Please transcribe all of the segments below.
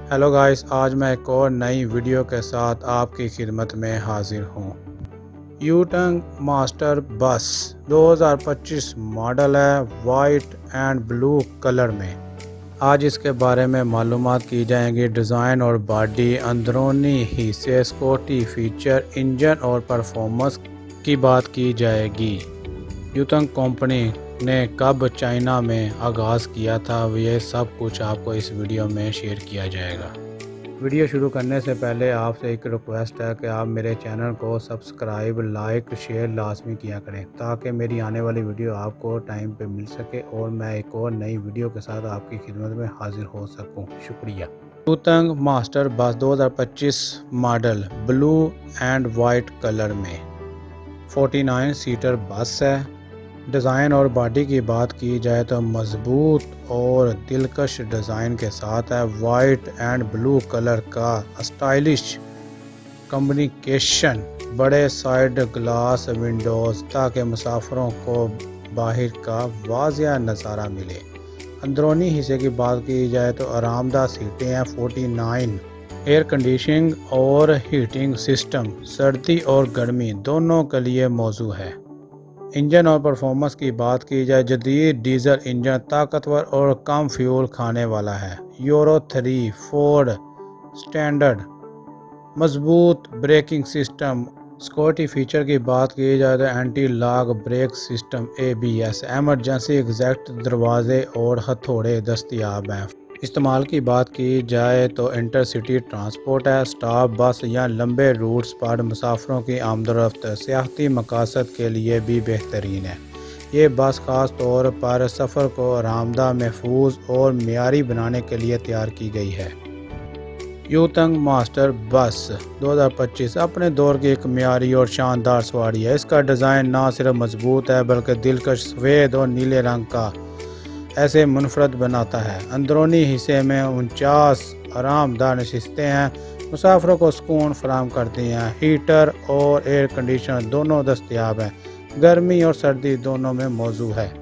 Hello guys, आज मैं एक और नई वीडियो के साथ आपकी खिदमत में हाजिर हूँ। यूटंग मास्टर बस 2025 मॉडल है, वाइट एंड ब्लू कलर में। आज इसके बारे में मालूमात की जाएंगी। डिज़ाइन और बॉडी, अंदरूनी हिस्से, सिक्योरिटी फीचर, इंजन और परफॉर्मेंस की बात की जाएगी। यूटंग कंपनी ने कब चाइना में आगाज़ किया था, ये सब कुछ आपको इस वीडियो में शेयर किया जाएगा। वीडियो शुरू करने से पहले आपसे एक रिक्वेस्ट है कि आप मेरे चैनल को सब्सक्राइब, लाइक, शेयर लाजमी किया करें ताकि मेरी आने वाली वीडियो आपको टाइम पे मिल सके और मैं एक और नई वीडियो के साथ आपकी खिदमत में हाजिर हो सकूं। शुक्रिया। यूटंग मास्टर बस 2025 model blue and white colour में 49 सीटर बस है। डिज़ाइन और बॉडी की बात की जाए तो मजबूत और दिलकश डिज़ाइन के साथ है। वाइट एंड ब्लू कलर का स्टाइलिश कम्युनिकेशन, बड़े साइड ग्लास विंडोज़ ताकि मुसाफिरों को बाहर का वाज़िया नज़ारा मिले। अंदरूनी हिस्से की बात की जाए तो आरामदाह सीटें हैं। 49 एयर कंडीशनिंग और हीटिंग सिस्टम सर्दी और गर्मी दोनों के लिए मौजूद है। इंजन और परफॉर्मेंस की बात की जाए, जदीद डीजल इंजन ताकतवर और कम फ्यूल खाने वाला है। यूरो 3 फोर्ड स्टैंडर्ड मजबूत ब्रेकिंग सिस्टम। सिक्योरिटी फीचर की बात की जाए तो anti lock brake system, ABS, emergency exact दरवाजे और हथौड़े दस्तयाब हैं। इस्तेमाल की बात की जाए तो इंटरसिटी ट्रांसपोर्ट है, स्टाफ बस या लंबे रूट्स पर मुसाफिरों की आमदोरफ्त सियाहती मकासद के लिए भी बेहतरीन है। ये बस ख़ास तौर पर सफ़र को आरामदाह, महफूज और मियारी बनाने के लिए तैयार की गई है। यूटंग मास्टर बस 2025 अपने दौर की एक मियारी और शानदार सवारी है। इसका डिज़ाइन ना सिर्फ मजबूत है बल्कि दिलकश सफ़ेद और नीले रंग का ऐसे मुनफरद बनाता है। अंदरूनी हिस्से में 49 आरामदाह नशिस्तें हैं, मुसाफिरों को सुकून फराहम करती हैं। हीटर और एयर कंडीशनर दोनों दस्तयाब हैं, गर्मी और सर्दी दोनों में मौजूद है।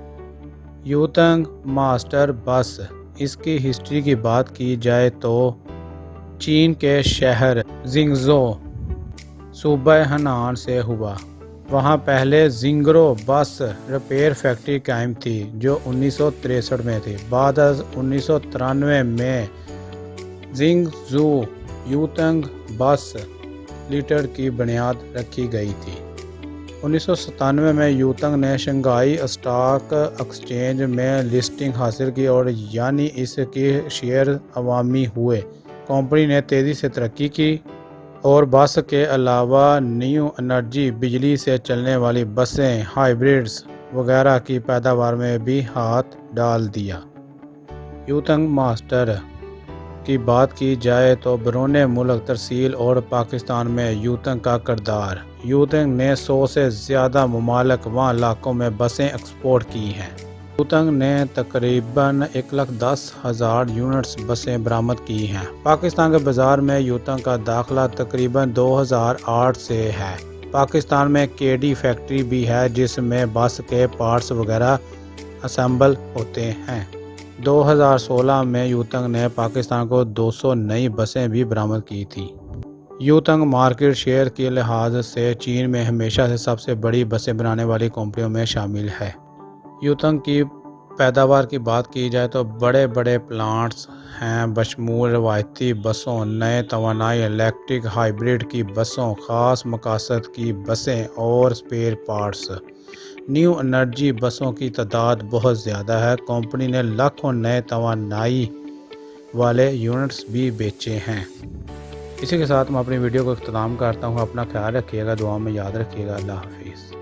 यूटंग मास्टर बस, इसकी हिस्ट्री की बात की जाए तो चीन के शहर जिंगजो सूबा हनान से हुआ। वहाँ पहले जिंगरो बस रिपेयर फैक्ट्री कायम थी जो 1963 में थी। बाद 1993 में जिंगजू यूटंग बस लिमिटेड की बुनियाद रखी गई थी। 1997 में यूटंग ने शंघाई स्टॉक एक्सचेंज में लिस्टिंग हासिल की और यानी इसके शेयर अवामी हुए। कंपनी ने तेज़ी से तरक्की की और बस के अलावा न्यू एनर्जी, बिजली से चलने वाली बसें, हाइब्रिड्स वगैरह की पैदावार में भी हाथ डाल दिया। यूटंग मास्टर की बात की जाए तो बैरून मुल्क तरसील और पाकिस्तान में यूटंग का किरदार। यूटंग ने 100 से ज़्यादा ममालिक व इलाकों में बसें एक्सपोर्ट की हैं। यूटंग ने तकरीबन 1,10,000 यूनिट्स बसें बरामद की हैं। पाकिस्तान के बाज़ार में यूटंग का दाखिला तकरीबन 2008 से है। पाकिस्तान में KD फैक्ट्री भी है जिसमें बस के पार्ट्स वगैरह असेंबल होते हैं। 2016 में यूटंग ने पाकिस्तान को 200 नई बसें भी बरामद की थी। यूटंग मार्केट शेयर के लिहाज से चीन में हमेशा से सबसे बड़ी बसें बनाने वाली कंपनियों में शामिल है। यूटंग की पैदावार की बात की जाए तो बड़े बड़े प्लांट्स हैं बशमूल रवायती बसों, नए तवानाई, इलेक्ट्रिक, हाइब्रिड की बसों, ख़ास मकासद की बसें और स्पेयर पार्ट्स। न्यू एनर्जी बसों की तादाद बहुत ज़्यादा है। कंपनी ने लाखों नए तवानाई वाले यूनिट्स भी बेचे हैं। इसी के साथ मैं अपनी वीडियो को इख्तिताम करता हूँ। अपना ख्याल रखिएगा, दुआ में याद रखिएगा। अल्लाह हाफिज़।